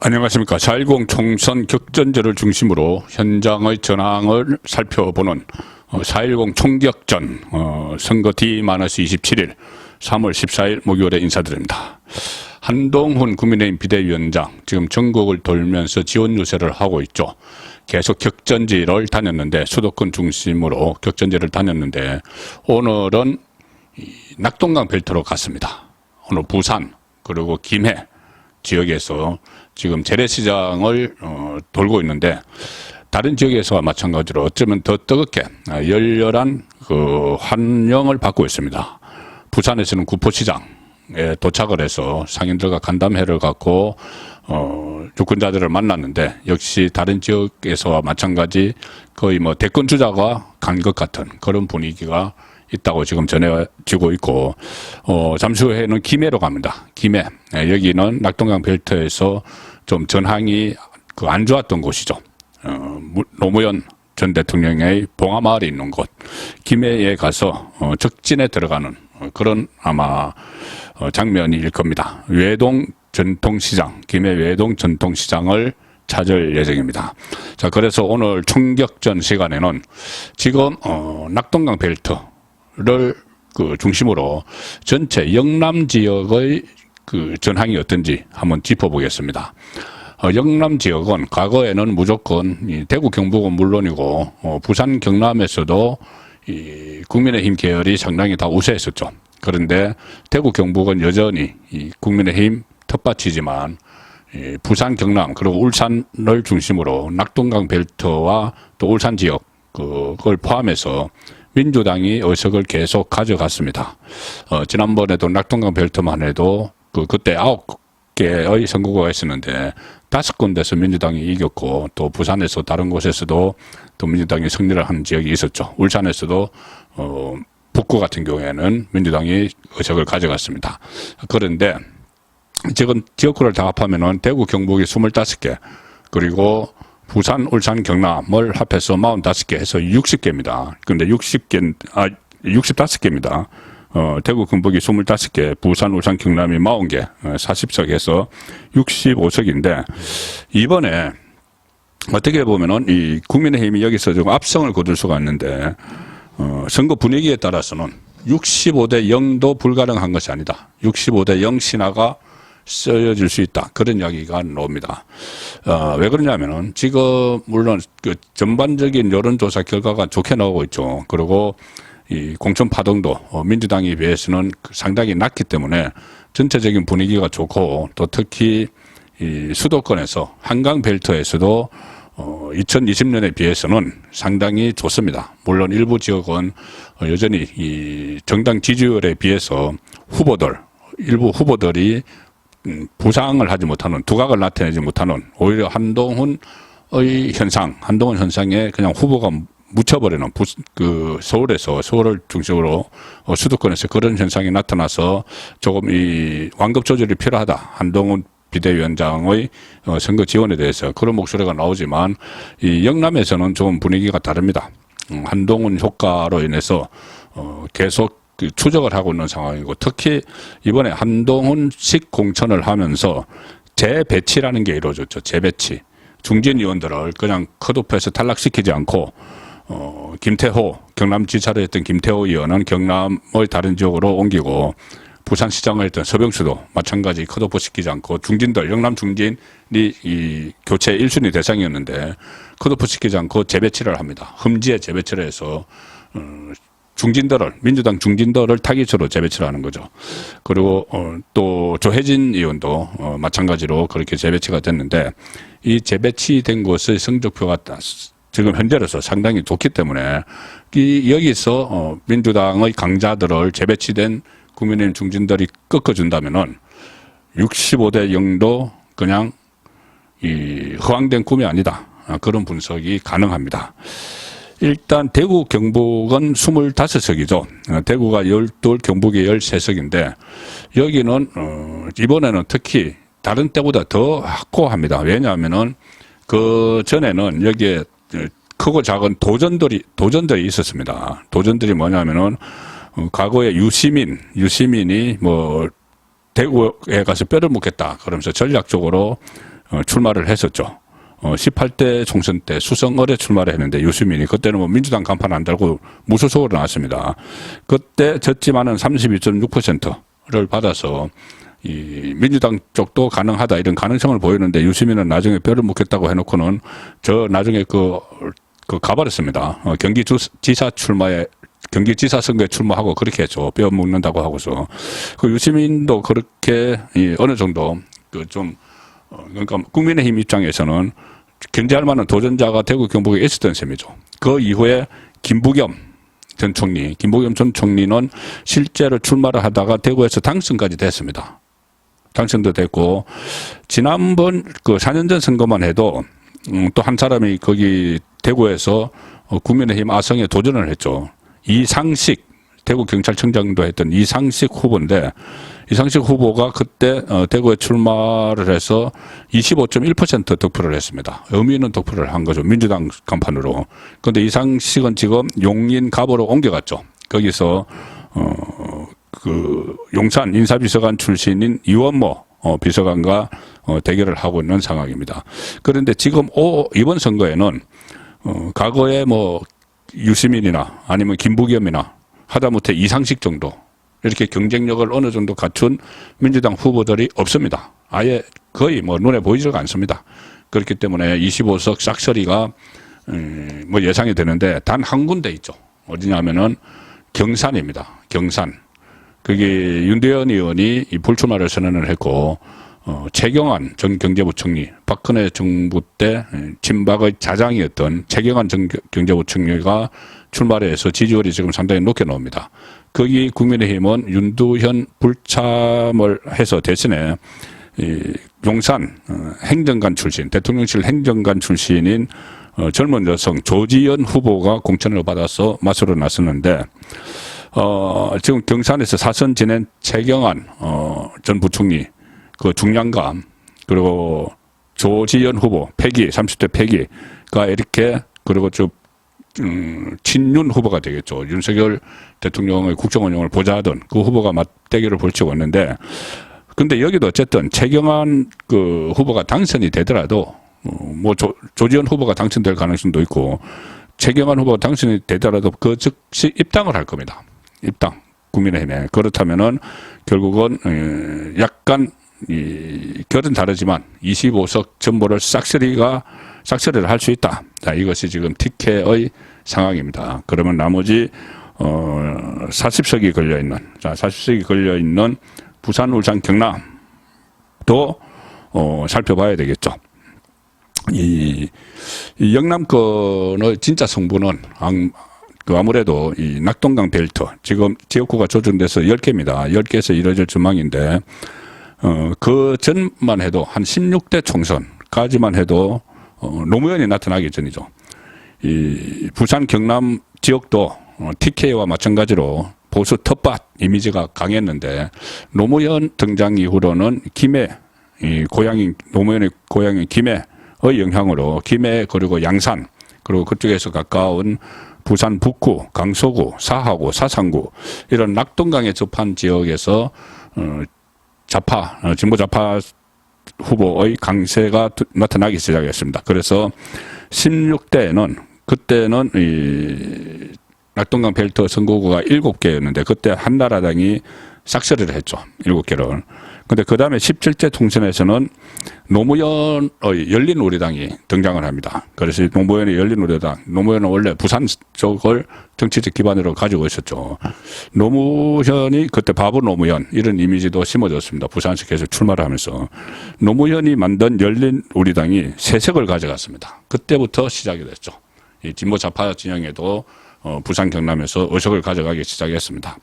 안녕하십니까. 4.10 총선 격전제를 중심으로 현장의 전황을 살펴보는 4.10 총격전 선거 D-27일 3월 14일 목요일에 인사드립니다. 한동훈 국민의힘 비대위원장 지금 전국을 돌면서 지원 유세를 하고 있죠. 계속 격전지를 다녔는데 수도권 중심으로 격전지를 다녔는데 오늘은 낙동강 벨트로 갔습니다. 오늘 부산 그리고 김해 지역에서 지금 재래시장을 돌고 있는데 다른 지역에서와 마찬가지로 어쩌면 더 뜨겁게 열렬한 그 환영을 받고 있습니다. 부산에서는 구포시장에 도착을 해서 상인들과 간담회를 갖고 유권자들을 만났는데 역시 다른 지역에서와 마찬가지 거의 뭐 대권 주자가 간 것 같은 그런 분위기가 있다고 지금 전해지고 있고 잠시 후에는 김해로 갑니다. 김해 여기는 낙동강 벨트에서 좀 전황이 안 좋았던 곳이죠. 노무현 전 대통령의 봉하마을이 있는 곳 김해에 가서 적진에 들어가는 그런 아마 장면일 겁니다. 외동 전통시장 김해 외동 전통시장을 찾을 예정입니다. 자, 그래서 오늘 총격전 시간에는 지금 낙동강 벨트를 중심으로 전체 영남 지역의 전황이 어떤지 한번 짚어보겠습니다. 영남 지역은 과거에는 무조건 대구 경북은 물론이고 부산 경남에서도 국민의힘 계열이 상당히 다 우세했었죠. 그런데 대구 경북은 여전히 국민의힘 텃밭이지만 부산 경남 그리고 울산을 중심으로 낙동강 벨트와 또 울산 지역 그걸 포함해서 민주당이 의석을 계속 가져갔습니다. 지난번에도 낙동강 벨트만 해도 그때 9개의 선거구가 있었는데 5군데서 민주당이 이겼고 또 부산에서 다른 곳에서도 또 민주당이 승리를 한 지역이 있었죠. 울산에서도 북구 같은 경우에는 민주당이 의석을 가져갔습니다. 그런데 지금 지역구를 다 합하면은 대구 경북이 25개 그리고 부산, 울산, 경남을 합해서 45개 해서 60개입니다. 근데 65개입니다. 대구, 경북이 25개, 부산, 울산, 경남이 40개, 40석 해서 65석인데, 이번에 어떻게 보면은 이 국민의힘이 여기서 좀 압승을 거둘 수가 있는데, 선거 분위기에 따라서는 65대 0도 불가능한 것이 아니다. 65대 0 신화가 쓰여질 수 있다. 그런 이야기가 나옵니다. 왜 그러냐면은 지금 물론 전반적인 여론조사 결과가 좋게 나오고 있죠. 그리고 이 공천 파동도 민주당에 비해서는 상당히 낮기 때문에 전체적인 분위기가 좋고 또 특히 이 수도권에서 한강 벨트에서도 2020년에 비해서는 상당히 좋습니다. 물론 일부 지역은 여전히 이 정당 지지율에 비해서 일부 후보들이 부상을 하지 못하는 두각을 나타내지 못하는 오히려 한동훈 현상에 그냥 후보가 묻혀버리는 서울을 중심으로 수도권에서 그런 현상이 나타나서 조금 이 완급 조절이 필요하다. 한동훈 비대위원장의 선거 지원에 대해서 그런 목소리가 나오지만 이 영남에서는 좀 분위기가 다릅니다. 한동훈 효과로 인해서 계속 추적을 하고 있는 상황이고 특히 이번에 한동훈식 공천을 하면서 재배치라는 게 이루어졌죠. 재배치. 중진 의원들을 그냥 컷오프해서 탈락시키지 않고 김태호 경남지사를 했던 김태호 의원은 경남의 다른 지역으로 옮기고 부산시장을 했던 서병수도 마찬가지 컷오프 시키지 않고 중진들 영남 중진이 이 교체 1순위 대상이었는데 컷오프 시키지 않고 재배치를 합니다. 흠지에 재배치를 해서 민주당 중진들을 타깃으로 재배치를 하는 거죠. 그리고 또 조혜진 의원도 마찬가지로 그렇게 재배치가 됐는데 이 재배치된 곳의 성적표가 지금 현재로서 상당히 좋기 때문에 여기서 민주당의 강자들을 재배치된 국민의힘 중진들이 꺾어준다면은 65대 0도 그냥 이 허황된 꿈이 아니다. 그런 분석이 가능합니다. 일단 대구 경북은 25석이죠. 대구가 12, 경북이 13석인데 여기는 이번에는 특히 다른 때보다 더 확고합니다. 왜냐하면은 그 전에는 여기에 크고 작은 도전들이 있었습니다. 도전들이 뭐냐면은 과거에 유시민이 뭐 대구에 가서 뼈를 묻겠다 그러면서 전략적으로 출마를 했었죠. 18대 총선 때 수성을에 출마를 했는데 유시민이 그때는 뭐 민주당 간판 안 달고 무소속으로 나왔습니다. 그때 졌지만은 32.6%를 받아서 이 민주당 쪽도 가능하다 이런 가능성을 보이는데 유시민은 나중에 뼈를 묻겠다고 해놓고는 저 나중에 그 가버렸습니다. 경기지사 선거에 출마하고 그렇게 했죠. 뼈 묻는다고 하고서 그 유시민도 그렇게 어느 정도 그러니까 국민의힘 입장에서는 견제할 만한 도전자가 대구 경북에 있었던 셈이죠. 그 이후에 김부겸 전 총리는 실제로 출마를 하다가 대구에서 당선까지 됐습니다. 당선도 됐고 지난번 그 4년 전 선거만 해도 또 한 사람이 거기 대구에서 국민의힘 아성에 도전을 했죠. 이상식 대구 경찰청장도 했던 이상식 후보인데 이상식 후보가 그때 대구에 출마를 해서 25.1% 득표를 했습니다. 의미 있는 득표를 한 거죠. 민주당 간판으로. 그런데 이상식은 지금 용인 갑으로 옮겨갔죠. 거기서 그 용산 인사비서관 출신인 이원모 비서관과 대결을 하고 있는 상황입니다. 그런데 지금 이번 선거에는 과거에 뭐 유시민이나 아니면 김부겸이나 하다못해 이상식 정도 이렇게 경쟁력을 어느 정도 갖춘 민주당 후보들이 없습니다. 아예 거의 뭐 눈에 보이지가 않습니다. 그렇기 때문에 25석 싹쓸이가 뭐 예상이 되는데 단 한 군데 있죠. 어디냐면은 경산입니다. 경산. 그게 윤대현 의원이 이 불출마를 선언을 했고 최경환 전 경제부총리, 박근혜 정부 때 친박의 자장이었던 최경환 전 경제부총리가 출마를 해서 지지율이 지금 상당히 높게 나옵니다. 거기 국민의힘은 윤두현 불참을 해서 대신에 이 용산 행정관 출신, 대통령실 행정관 출신인 젊은 여성 조지연 후보가 공천을 받아서 맞서러 나섰는데 지금 경산에서 사선 지낸 최경환 전 부총리 그 중량감 그리고 조지연 후보 패기 30대 패기가 이렇게 그리고 친윤 후보가 되겠죠. 윤석열 대통령의 국정 운영을 보좌하던 그 후보가 맞대결을 벌이고 있는데 근데 여기도 어쨌든 최경환 그 후보가 당선이 되더라도 뭐 조지연 후보가 당선될 가능성도 있고 최경환 후보가 당선이 되더라도 그 즉시 입당을 할 겁니다. 입당 국민의힘에. 그렇다면은 결국은 약간 이 결은 다르지만 25석 전부를 싹쓸이를 할 수 있다. 자, 이것이 지금 TK의 상황입니다. 그러면 나머지 40석이 걸려 있는 부산, 울산, 경남도 살펴봐야 되겠죠. 이 영남권의 진짜 성분은 아무래도 이 낙동강 벨트 지금 지역구가 조정돼서 10개입니다. 10개에서 이뤄질 전망인데 그 전만 해도 한 16대 총선까지만 해도 노무현이 나타나기 전이죠. 이 부산 경남 지역도 TK와 마찬가지로 보수 텃밭 이미지가 강했는데 노무현 등장 이후로는 김해 노무현의 고향인 김해의 영향으로 김해 그리고 양산 그리고 그쪽에서 가까운 부산 북구, 강서구, 사하구, 사상구 이런 낙동강에 접한 지역에서 진보 좌파 후보의 강세가 나타나기 시작했습니다. 그래서 16대에는 그때는 이 낙동강 벨트 선거구가 7개였는데 그때 한나라당이 싹쓸이를 했죠. 7개를. 근데 그 다음에 17대 총선에서는 노무현의 열린우리당이 등장을 합니다. 그래서 노무현의 열린우리당, 노무현은 원래 부산 쪽을 정치적 기반으로 가지고 있었죠. 노무현이 그때 바보 노무현 이런 이미지도 심어졌습니다. 부산에서 계속 출마를 하면서. 노무현이 만든 열린우리당이 3석을 가져갔습니다. 그때부터 시작이 됐죠. 이 진보 좌파 진영에도 부산 경남에서 의석을 가져가기 시작했습니다.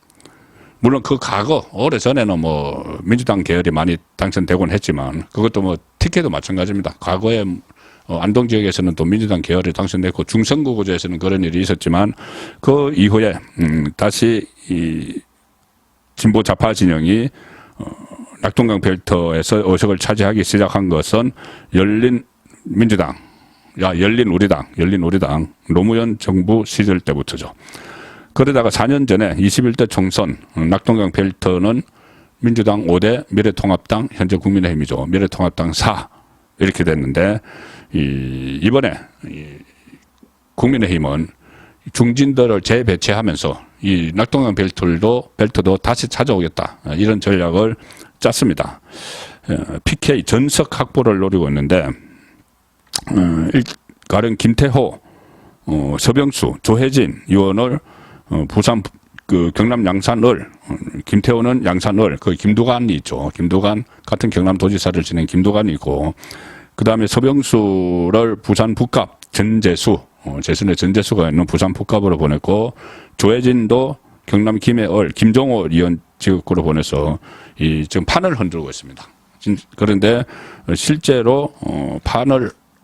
물론 그 과거 오래전에는 뭐 민주당 계열이 많이 당선되곤 했지만 그것도 뭐 TK도 마찬가지입니다. 과거에 안동 지역에서는 또 민주당 계열이 당선됐고 중선구 구제에서는 그런 일이 있었지만 그 이후에 다시 이 진보 좌파 진영이 낙동강 벨트에서 의석을 차지하기 시작한 것은 열린우리당 노무현 정부 시절 때부터죠. 그러다가 4년 전에 21대 총선 낙동강 벨트는 민주당 5대 미래통합당 현재 국민의힘이죠. 미래통합당 4 이렇게 됐는데 이번에 국민의힘은 중진들을 재배치하면서 이 낙동강 벨트도 다시 찾아오겠다 이런 전략을 짰습니다. PK 전석 확보를 노리고 있는데 가령 김태호, 서병수, 조혜진 의원을 부산 경남 양산을 김태호는 양산을 김두관이 있죠. 김두관 같은 경남도지사를 지낸 김두관이 있고 그다음에 서병수를 부산 북갑 전재수 재순의 전재수가 있는 부산 북갑으로 보냈고 조혜진도 경남 김해을 김종호 의원 지역구로 보내서 지금 판을 흔들고 있습니다. 그런데 실제로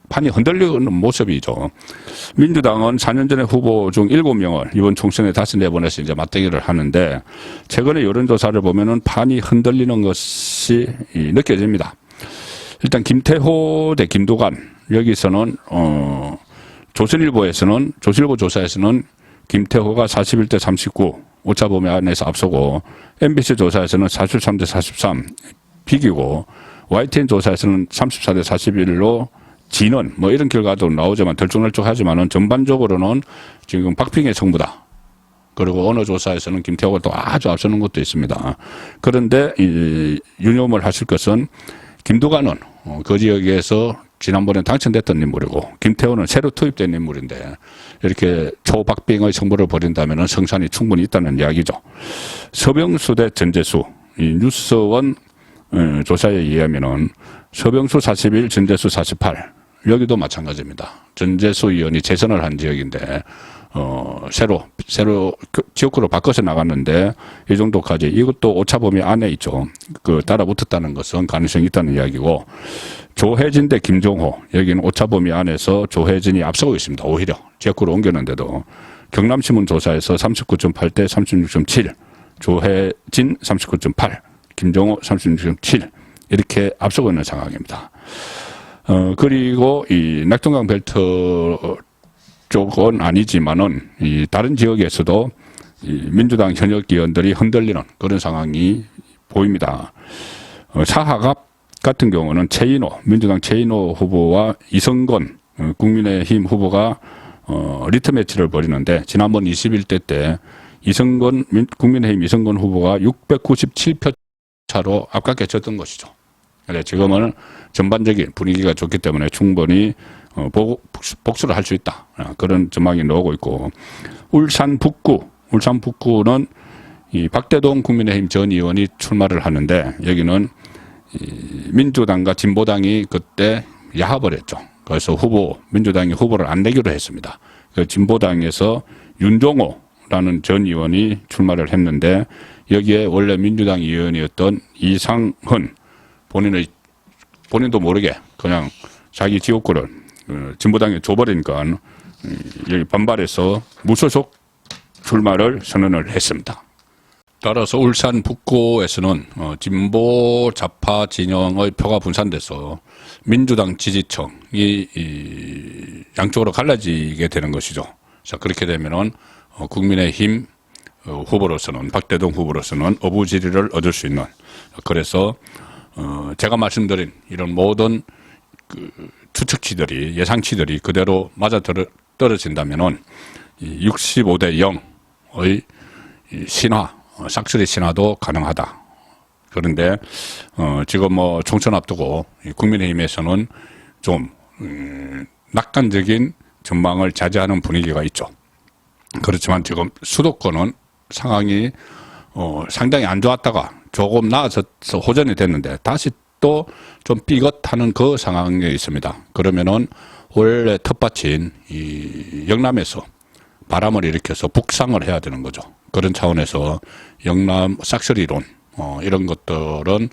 판이 흔들리는 모습이죠. 민주당은 4년 전에 후보 중 7명을 이번 총선에 다시 내보내서 이제 맞대결을 하는데 최근에 여론조사를 보면은 판이 흔들리는 것이 느껴집니다. 일단 김태호 대 김두관 여기서는 조선일보 조사에서는 김태호가 41대 39 오차범위 안에서 앞서고 MBC 조사에서는 43대 43 비기고 YTN 조사에서는 34대 41로 지는 뭐 이런 결과도 나오지만 들쭉날쭉하지만은 전반적으로는 지금 박빙의 승부다. 그리고 어느 조사에서는 김태호가 또 아주 앞서는 것도 있습니다. 그런데 유념을 하실 것은 김두관은 그 지역에서 지난번에 당선됐던 인물이고 김태호는 새로 투입된 인물인데 이렇게 초박빙의 승부를 벌인다면 성산이 충분히 있다는 이야기죠. 서병수 대 전재수 뉴스원 조사에 의하면은 서병수 41, 전재수 48 여기도 마찬가지입니다. 전재수 의원이 재선을 한 지역인데 새로 지역구로 바꿔서 나갔는데 이 정도까지 이것도 오차범위 안에 있죠. 따라 붙었다는 것은 가능성이 있다는 이야기고 조혜진 대 김종호 여기는 오차범위 안에서 조혜진이 앞서고 있습니다. 오히려 지역구로 옮겼는데도 경남신문 조사에서 39.8대 36.7 조혜진 39.8 김종호 36.7 이렇게 앞서고 있는 상황입니다. 그리고 이 낙동강 벨트 쪽은 아니지만은 이 다른 지역에서도 이 민주당 현역 의원들이 흔들리는 그런 상황이 보입니다. 사하갑 같은 경우는 민주당 최인호 후보와 이성건 국민의힘 후보가 리트 매치를 벌이는데 지난번 21대 때 국민의힘 이성건 후보가 697표 차로 아깝게 졌던 것이죠. 지금은 전반적인 분위기가 좋기 때문에 충분히 복수를 할 수 있다. 그런 전망이 나오고 있고 울산 북구는 이 박대동 국민의힘 전 의원이 출마를 하는데 여기는 민주당과 진보당이 그때 야합을 했죠. 그래서 민주당이 후보를 안 내기로 했습니다. 진보당에서 윤종호라는 전 의원이 출마를 했는데 여기에 원래 민주당 의원이었던 이상헌 본인도 모르게 그냥 자기 지역구를 진보당에 줘버리니까 여기 반발해서 무소속 출마를 선언을 했습니다. 따라서 울산 북구에서는 진보 좌파 진영의 표가 분산돼서 민주당 지지층이 양쪽으로 갈라지게 되는 것이죠. 자, 그렇게 되면은 국민의힘 후보로서는 박대동 후보로서는 어부지리를 얻을 수 있는 그래서 제가 말씀드린 이런 모든 추측치들이 예상치들이 그대로 맞아 떨어진다면은 65대 0의 싹쓸이 신화도 가능하다. 그런데 지금 뭐 총선 앞두고 국민의힘에서는 좀 낙관적인 전망을 자제하는 분위기가 있죠. 그렇지만 지금 수도권은 상황이 상당히 안 좋았다가 조금 나아져서 호전이 됐는데 다시 또 좀 삐걱하는 그 상황에 있습니다. 그러면은 원래 텃밭인 이 영남에서 바람을 일으켜서 북상을 해야 되는 거죠. 그런 차원에서 영남 싹쓸이론 이런 것들은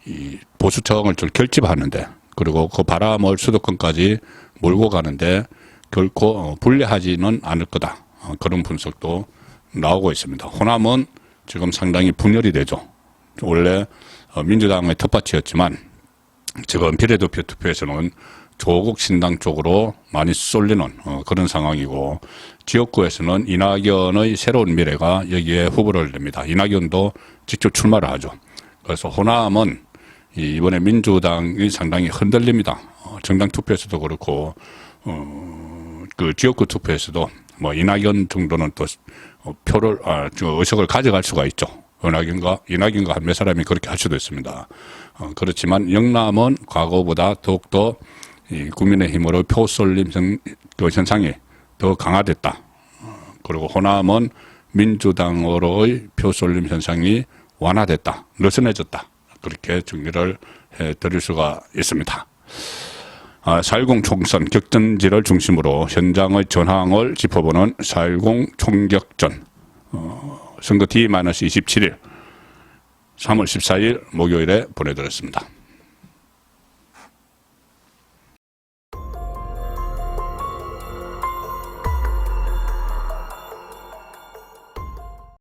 이 보수층을 좀 결집하는데 그리고 그 바람을 수도권까지 몰고 가는데 결코 불리하지는 않을 거다. 그런 분석도 나오고 있습니다. 호남은 지금 상당히 분열이 되죠. 원래 민주당의 텃밭이었지만 지금 비례대표 투표에서는 조국 신당 쪽으로 많이 쏠리는 그런 상황이고 지역구에서는 이낙연의 새로운 미래가 여기에 후보를 냅니다. 이낙연도 직접 출마를 하죠. 그래서 호남은 이번에 민주당이 상당히 흔들립니다. 정당 투표에서도 그렇고 그 지역구 투표에서도 뭐 이낙연 정도는 또 표를 의석을 가져갈 수가 있죠. 이낙연과 한 몇 사람이 그렇게 할 수도 있습니다. 그렇지만 영남은 과거보다 더욱더 이 국민의힘으로 표 쏠림 그 현상이 더 강화됐다. 그리고 호남은 민주당으로의 표 쏠림 현상이 완화됐다, 느슨해졌다. 그렇게 정리를 해드릴 수가 있습니다. 4.10 총선 격전지를 중심으로 현장의 전황을 짚어보는 4.10 총격전 선거 D-27일 3월 14일 목요일에 보내드렸습니다.